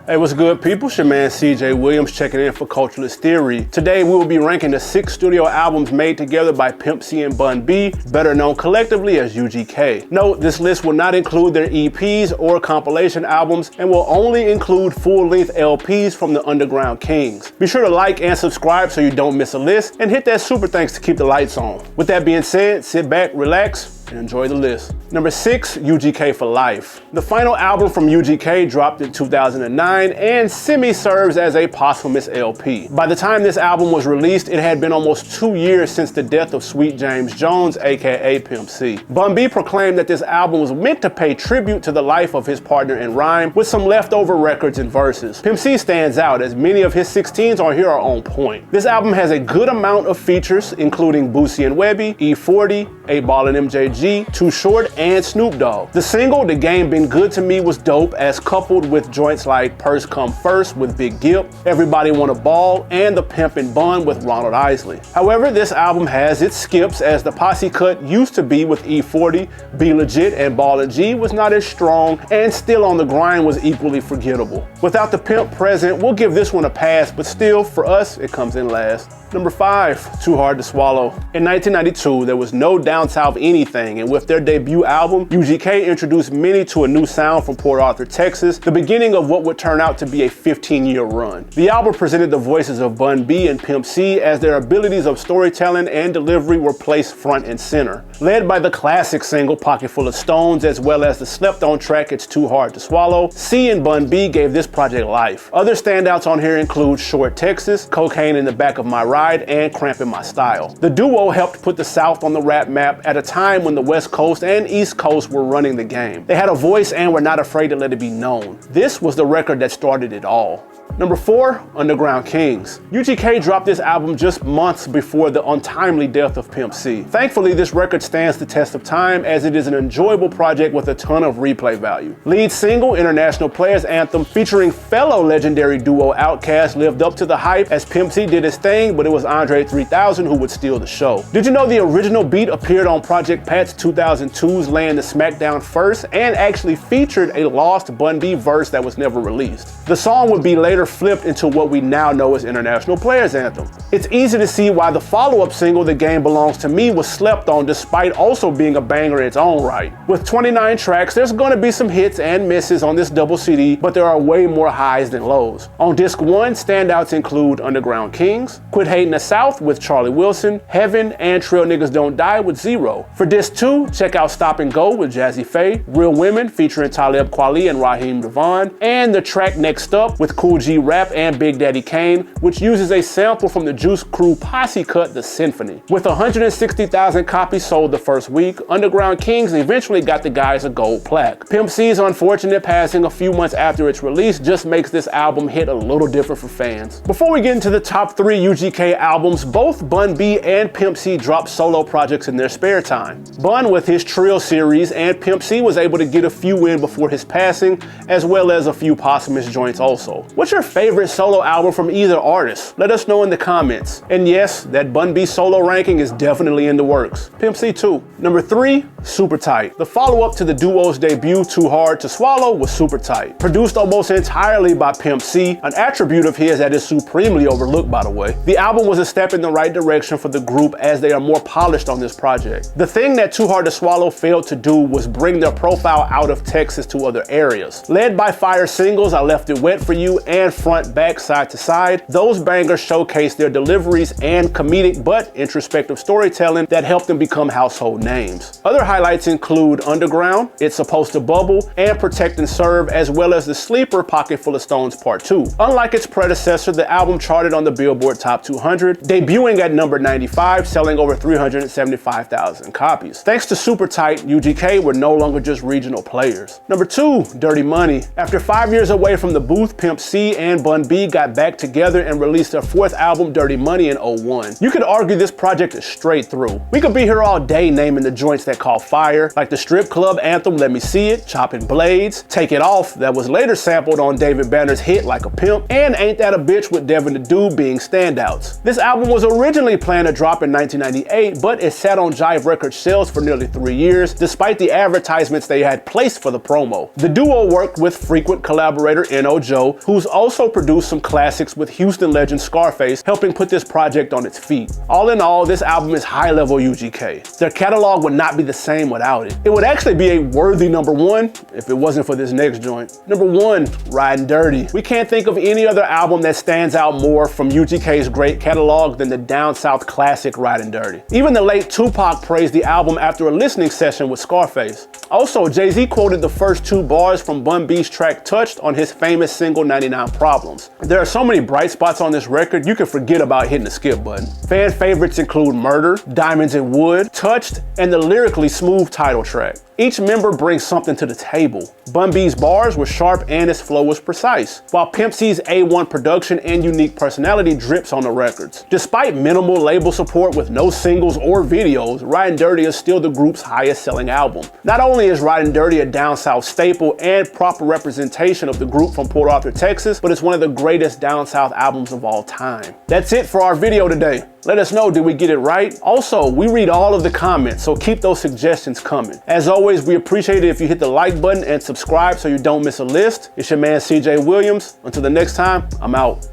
Hey, what's good, people? It's your man CJ Williams checking in for Culturalist Theory. Today we will be ranking the 6 studio albums made together by Pimp C and Bun B, better known collectively as UGK. Note, this list will not include their EPs or compilation albums and will only include full-length LPs from the Underground Kings. Be sure to like and subscribe so you don't miss a list, and hit that super thanks to keep the lights on. With that being said, sit back, relax, and enjoy the list. Number 6, UGK For Life. The final album from UGK dropped in 2009 and semi-serves as a posthumous LP. By the time this album was released, it had been almost 2 years since the death of Sweet James Jones, aka Pimp C. Bun B proclaimed that this album was meant to pay tribute to the life of his partner in rhyme with some leftover records and verses. Pimp C stands out as many of his 16s on here are on point. This album has a good amount of features, including Boosie and Webby, E40, 8Ball and MJG, Too Short, and Snoop Dogg. The single, The Game Been Good to Me, was dope, as coupled with joints like Purse Come First with Big Gip, Everybody Wanna Ball, and The Pimp and Bun with Ronald Isley. However, this album has its skips, as the posse cut used to be with E40, Be Legit, and Ball and G was not as strong, and Still on the Grind was equally forgettable. Without the Pimp present, we'll give this one a pass, but still, for us, it comes in last. Number 5, Too Hard to Swallow. In 1992, there was no down south anything, and with their debut album, UGK introduced many to a new sound from Port Arthur, Texas, the beginning of what would turn out to be a 15-year run. The album presented the voices of Bun B and Pimp C, as their abilities of storytelling and delivery were placed front and center. Led by the classic single Pocket Full of Stones, as well as the slept-on track It's Too Hard to Swallow, C and Bun B gave this project life. Other standouts on here include Short Texas, Cocaine in the Back of My Ride, and Crampin' My Style. The duo helped put the South on the rap map at a time when the West Coast and East Coast were running the game. They had a voice and were not afraid to let it be known. This was the record that started it all. Number 4, Underground Kings. UGK dropped this album just months before the untimely death of Pimp C. Thankfully, this record stands the test of time, as it is an enjoyable project with a ton of replay value. Lead single, International Players Anthem, featuring fellow legendary duo Outkast, lived up to the hype, as Pimp C did his thing, but it was Andre 3000 who would steal the show. Did you know the original beat appeared on Project Pat's 2002's Laying the Smackdown First, and actually featured a lost Bun B verse that was never released? The song would be later flipped into what we now know as International Players Anthem. It's easy to see why the follow-up single, The Game Belongs to Me, was slept on, despite also being a banger in its own right. With 29 tracks, there's gonna be some hits and misses on this double CD, but there are way more highs than lows. On disc 1, standouts include Underground Kings, Quit Hating the South with Charlie Wilson, Heaven, and Trail Niggas Don't Die with Zero. For disc 2, check out Stop and Go with Jazzy Faye, Real Women featuring Talib Kweli and Raheem Devon, and the track Next Up with Cool G Rap and Big Daddy Kane, which uses a sample from the Juice Crew posse cut, The Symphony. With 160,000 copies sold the first week, Underground Kings eventually got the guys a gold plaque. Pimp C's unfortunate passing a few months after its release just makes this album hit a little different for fans. Before we get into the top 3 UGK albums, both Bun B and Pimp C dropped solo projects in their spare time. Bun with his Trill series, and Pimp C was able to get a few in before his passing, as well as a few posthumous joints also. What's your favorite solo album from either artist? Let us know in the comments. And yes, that Bun B solo ranking is definitely in the works. Pimp C too. Number 3, Super Tight. The follow-up to the duo's debut, Too Hard to Swallow, was Super Tight. Produced almost entirely by Pimp C, an attribute of his that is supremely overlooked, by the way. The album was a step in the right direction for the group, as they are more polished on this project. The thing that Too Hard to Swallow failed to do was bring their profile out of Texas to other areas. Led by fire singles I Left It Wet For You and Front Back Side to Side, those bangers showcase their deliveries and comedic but introspective storytelling that helped them become household names. Other highlights include Underground, It's Supposed to Bubble, and Protect and Serve, as well as the sleeper Pocket Full of Stones Part 2. Unlike its predecessor, the album charted on the Billboard Top 200, debuting at number 95, selling over 375,000 copies. Thanks to Super Tight, UGK were no longer just regional players. Number 2, Dirty Money. After 5 years away from the booth, Pimp C and Bun B got back together and released their 4th album, Dirty Dirty Money in 01. You could argue this project is straight through. We could be here all day naming the joints that caught fire, like the strip club anthem Let Me See It, Chopping Blades, Take It Off, that was later sampled on David Banner's hit Like a Pimp, and Ain't That a Bitch with Devin the Dude being standouts. This album was originally planned to drop in 1998, but it sat on Jive Records shelves for nearly 3 years, despite the advertisements they had placed for the promo. The duo worked with frequent collaborator N.O. Joe, who's also produced some classics with Houston legend Scarface, helping put this project on its feet. All in all, this album is high-level UGK. Their catalog would not be the same without it. It would actually be a worthy #1 if it wasn't for this next joint. #1, Riding Dirty. We can't think of any other album that stands out more from UGK's great catalog than the Down South classic Riding Dirty. Even the late Tupac praised the album after a listening session with Scarface. Also, Jay-Z quoted the first 2 bars from Bun B's track Touched on his famous single 99 Problems. There are so many bright spots on this record, you can forget about hitting the skip button. Fan favorites include Murder, Diamonds and Wood, Touched, and the lyrically smooth title track. Each member brings something to the table. Bun B's bars were sharp and his flow was precise, while Pimp C's A1 production and unique personality drips on the records. Despite minimal label support with no singles or videos, Riding Dirty is still the group's highest selling album. Not only is Riding Dirty a Down South staple and proper representation of the group from Port Arthur, Texas, but it's one of the greatest Down South albums of all time. That's it for our video today. Let us know, did we get it right? Also, we read all of the comments, so keep those suggestions coming. As always, we appreciate it if you hit the like button and subscribe so you don't miss a list. It's your man CJ Williams. Until the next time, I'm out.